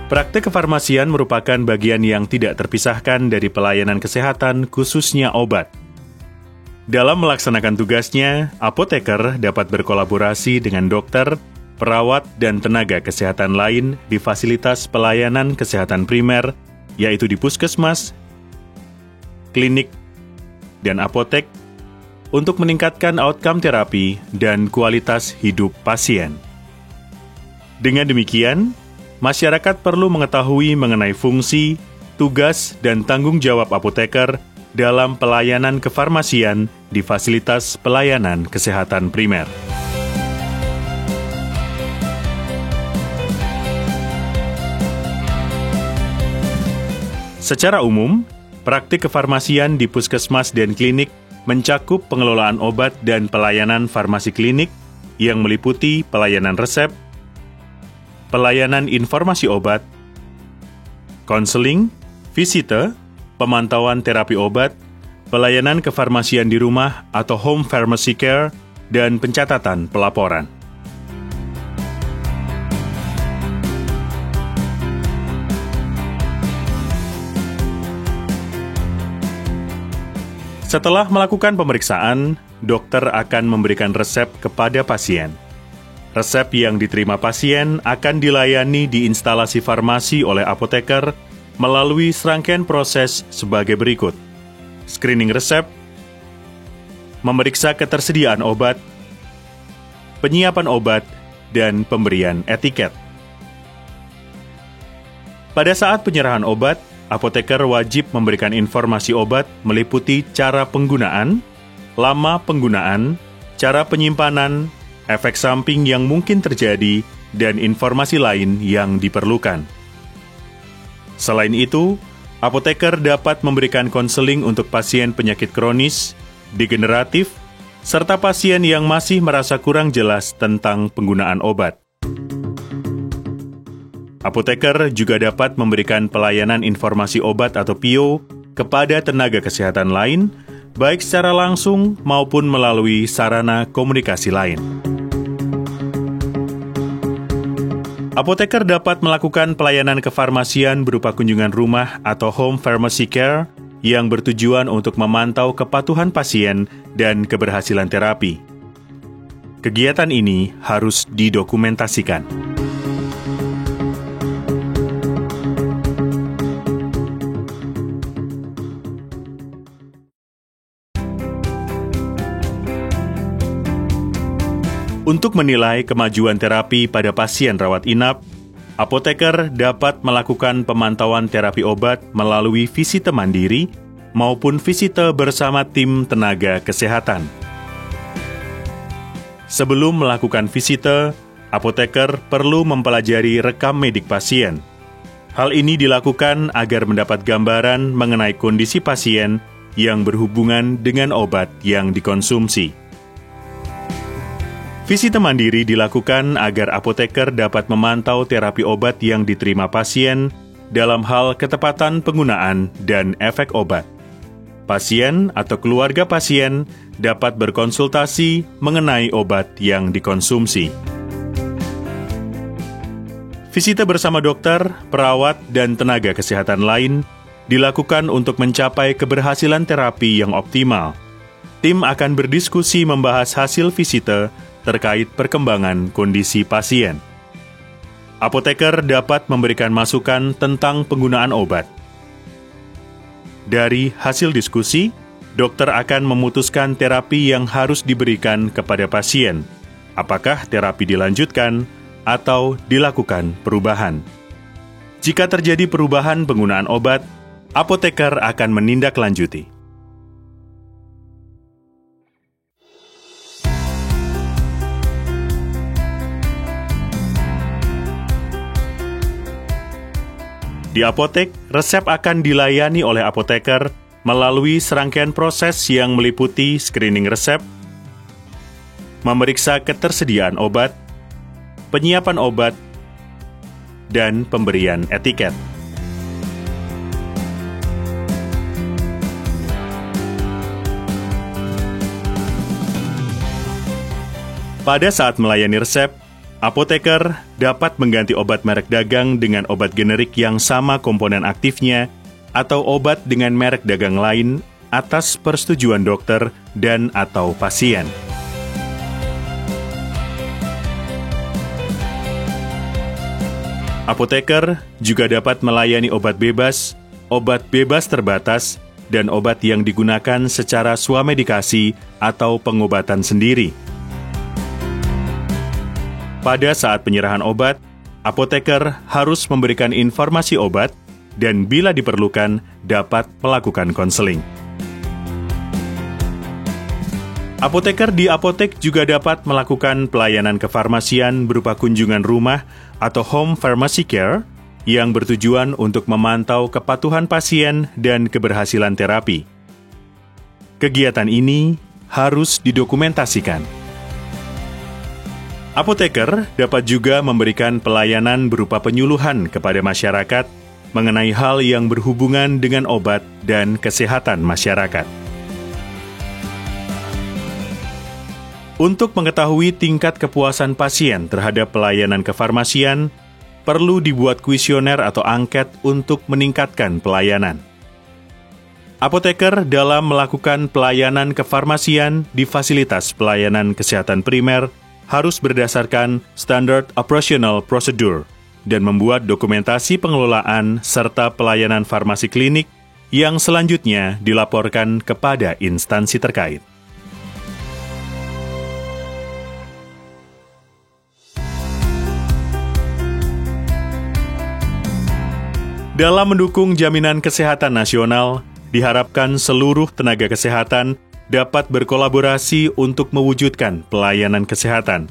Praktek kefarmasian merupakan bagian yang tidak terpisahkan dari pelayanan kesehatan, khususnya obat. Dalam melaksanakan tugasnya, apoteker dapat berkolaborasi dengan dokter, perawat, dan tenaga kesehatan lain di fasilitas pelayanan kesehatan primer, yaitu di puskesmas, klinik, dan apotek, untuk meningkatkan outcome terapi dan kualitas hidup pasien. Dengan demikian, masyarakat perlu mengetahui mengenai fungsi, tugas, dan tanggung jawab apoteker dalam pelayanan kefarmasian di fasilitas pelayanan kesehatan primer. Secara umum, praktik kefarmasian di puskesmas dan klinik mencakup pengelolaan obat dan pelayanan farmasi klinik yang meliputi pelayanan resep, pelayanan informasi obat, konseling, visite, pemantauan terapi obat, pelayanan kefarmasian di rumah atau home pharmacy care, dan pencatatan pelaporan. Setelah melakukan pemeriksaan, dokter akan memberikan resep kepada pasien. Resep yang diterima pasien akan dilayani di instalasi farmasi oleh apoteker melalui serangkaian proses sebagai berikut: screening resep, memeriksa ketersediaan obat, penyiapan obat, dan pemberian etiket. Pada saat penyerahan obat, apoteker wajib memberikan informasi obat meliputi cara penggunaan, lama penggunaan, cara penyimpanan, efek samping yang mungkin terjadi, dan informasi lain yang diperlukan. Selain itu, apoteker dapat memberikan konseling untuk pasien penyakit kronis, degeneratif, serta pasien yang masih merasa kurang jelas tentang penggunaan obat. Apoteker juga dapat memberikan pelayanan informasi obat atau PIO kepada tenaga kesehatan lain, baik secara langsung maupun melalui sarana komunikasi lain. Apoteker dapat melakukan pelayanan kefarmasian berupa kunjungan rumah atau home pharmacy care yang bertujuan untuk memantau kepatuhan pasien dan keberhasilan terapi. Kegiatan ini harus didokumentasikan. Untuk menilai kemajuan terapi pada pasien rawat inap, apoteker dapat melakukan pemantauan terapi obat melalui visite mandiri maupun visite bersama tim tenaga kesehatan. Sebelum melakukan visite, apoteker perlu mempelajari rekam medik pasien. Hal ini dilakukan agar mendapat gambaran mengenai kondisi pasien yang berhubungan dengan obat yang dikonsumsi. Visite mandiri dilakukan agar apoteker dapat memantau terapi obat yang diterima pasien dalam hal ketepatan penggunaan dan efek obat. Pasien atau keluarga pasien dapat berkonsultasi mengenai obat yang dikonsumsi. Visite bersama dokter, perawat, dan tenaga kesehatan lain dilakukan untuk mencapai keberhasilan terapi yang optimal. Tim akan berdiskusi membahas hasil visite terkait perkembangan kondisi pasien. Apoteker dapat memberikan masukan tentang penggunaan obat. Dari hasil diskusi, dokter akan memutuskan terapi yang harus diberikan kepada pasien. Apakah terapi dilanjutkan atau dilakukan perubahan? Jika terjadi perubahan penggunaan obat, apoteker akan menindaklanjuti. Di apotek, resep akan dilayani oleh apoteker melalui serangkaian proses yang meliputi screening resep, memeriksa ketersediaan obat, penyiapan obat, dan pemberian etiket. Pada saat melayani resep, Apoteker dapat mengganti obat merek dagang dengan obat generik yang sama komponen aktifnya atau obat dengan merek dagang lain atas persetujuan dokter dan/atau pasien. Apoteker juga dapat melayani obat bebas terbatas, dan obat yang digunakan secara swamedikasi atau pengobatan sendiri. Pada saat penyerahan obat, apoteker harus memberikan informasi obat dan bila diperlukan dapat melakukan konseling. Apoteker di apotek juga dapat melakukan pelayanan kefarmasian berupa kunjungan rumah atau home pharmacy care yang bertujuan untuk memantau kepatuhan pasien dan keberhasilan terapi. Kegiatan ini harus didokumentasikan. Apoteker dapat juga memberikan pelayanan berupa penyuluhan kepada masyarakat mengenai hal yang berhubungan dengan obat dan kesehatan masyarakat. Untuk mengetahui tingkat kepuasan pasien terhadap pelayanan kefarmasian, perlu dibuat kuesioner atau angket untuk meningkatkan pelayanan. Apoteker dalam melakukan pelayanan kefarmasian di fasilitas pelayanan kesehatan primer harus berdasarkan Standard Operational Procedure dan membuat dokumentasi pengelolaan serta pelayanan farmasi klinik yang selanjutnya dilaporkan kepada instansi terkait. Dalam mendukung jaminan kesehatan nasional, diharapkan seluruh tenaga kesehatan dapat berkolaborasi untuk mewujudkan pelayanan kesehatan.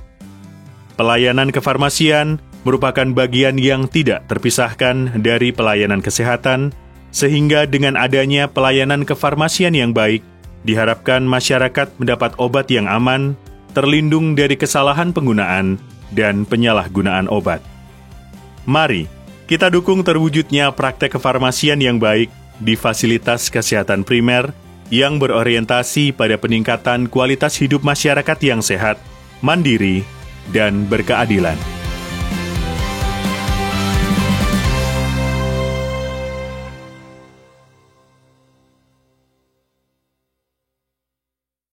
Pelayanan kefarmasian merupakan bagian yang tidak terpisahkan dari pelayanan kesehatan, sehingga dengan adanya pelayanan kefarmasian yang baik, diharapkan masyarakat mendapat obat yang aman, terlindung dari kesalahan penggunaan, dan penyalahgunaan obat. Mari kita dukung terwujudnya praktek kefarmasian yang baik di fasilitas kesehatan primer yang berorientasi pada peningkatan kualitas hidup masyarakat yang sehat, mandiri, dan berkeadilan.